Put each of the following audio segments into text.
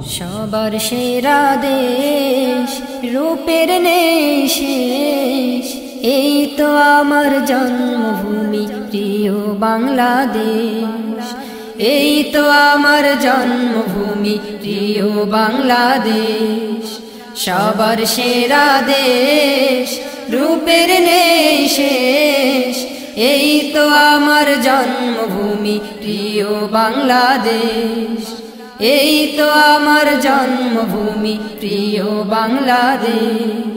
সবার সেরা দেশ, রূপের নেই শেষ, এই তো আমার জন্মভূমি প্রিয় বাংলাদেশ। এই তো আমার জন্মভূমি প্রিয় বাংলাদেশ। সবার সেরা দেশ, রূপের নেই শেষ, এই তো আমার জন্মভূমি প্রিয় বাংলাদেশ। এই তো আমার জন্মভূমি প্রিয় বাংলাদেশ।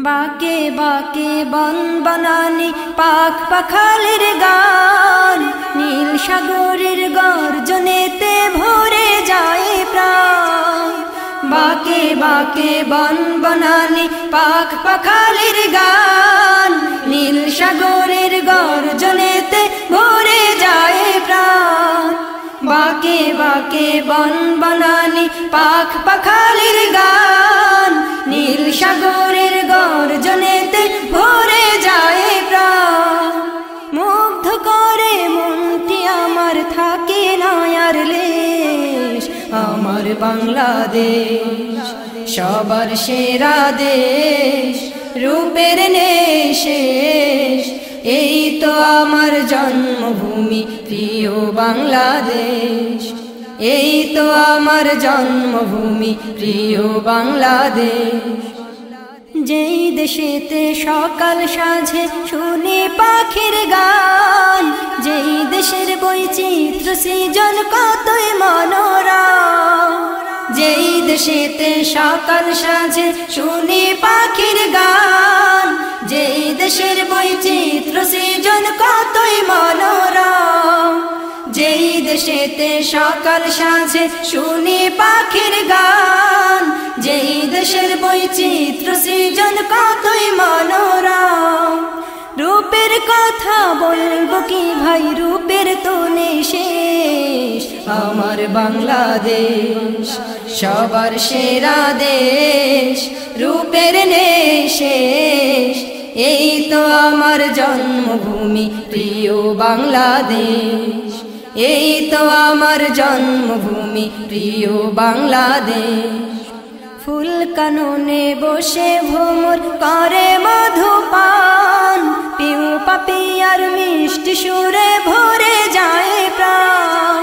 বাকে বাকে বন বনানি পাখ পাখালির গান, নীল সাগরের গর্জনেতে ভরে যায় প্রাণ। বাকে বাকে বন বনানি পাখ পাখালির গান, নীল সাগরের গর্জনেতে ভরে যায় প্রাণ। বাকে বাকে বন বনানি পাখ পাখালির গান, নীল সাগরের গর্জনেতে ভরে যায় প্রাণ। মুগ্ধ করে মনটি আমার, থাকে নয়ার লেশ, আমার বাংলাদেশ। সবার সেরা দেশ, রূপের নেই শেষ, এই তো আমার জন্মভূমি প্রিয় বাংলাদেশ। এই তো আমার জন্মভূমি প্রিয় বাংলাদেশ। যেই দেশেতে সকাল সাঁঝে শুনি পাখির গান, যেই দেশের বৈচিত্র্য সৃজন কতই মনোরম। যেই দেশেতে সকাল সাঁঝে শুনি পাখির গান, যেই দেশের বৈচিত্র্য সৃজন কতই মনোরম। যেই দেশেতে সকাল সাঁঝে শুনি পাখির গান, যেই দেশের বৈচিত্র্য সৃজন কতই মনোরম। রূপের কথা বলবো কি ভাই, রূপের তো নেই শেষ, আমার বাংলাদেশ। সবার সেরা দেশ, রূপের নেই শেষ, এই তো আমার জন্মভূমি প্রিয় বাংলাদেশ। এই তো আমার জন্মভূমি প্রিয় বাংলাদেশ। ফুল কাননে বসে ভ্রমর করে মধুপান, পিউ পাপিয়ার মিষ্টি সুরে ভরে যায় প্রাণ।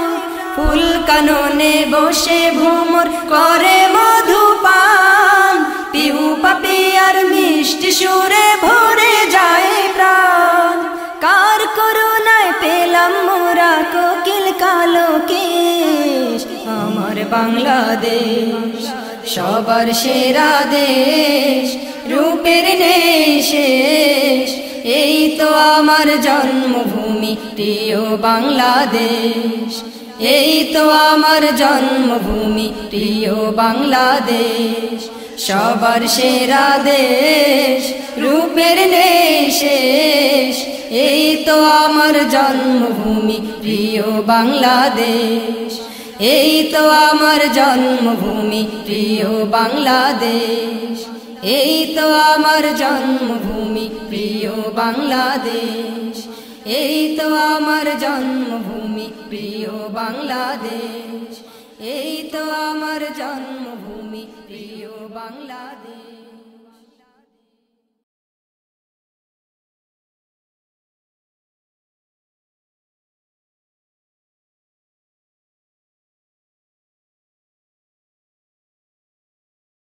ফুল কাননে বসে ভ্রমর করে মধুপান, পিউ পাপিয়ার মিষ্টি সুরে ভরে যায় প্রাণ। কার করুণায় পেলাম মোরা কোকিল কালো কেশ, আমার বাংলাদেশ। সবার সেরা দেশ, রূপের নেই শেষ, এই তো আমার জন্মভূমি প্রিয় বাংলাদেশ। এই তো আমার জন্মভূমি প্রিয় বাংলাদেশ। সবার সেরা দেশ, রূপের নেই শেষ, এই তো আমার জন্মভূমি প্রিয় বাংলাদেশ। এই তো আমার জন্মভূমি প্রিয় বাংলাদেশ। এই তো আমার জন্মভূমি প্রিয় বাংলাদেশ। এই তো আমার জন্মভূমি প্রিয় বাংলাদেশ। এই তো আমার জন্মভূমি প্রিয় বাংলাদেশ।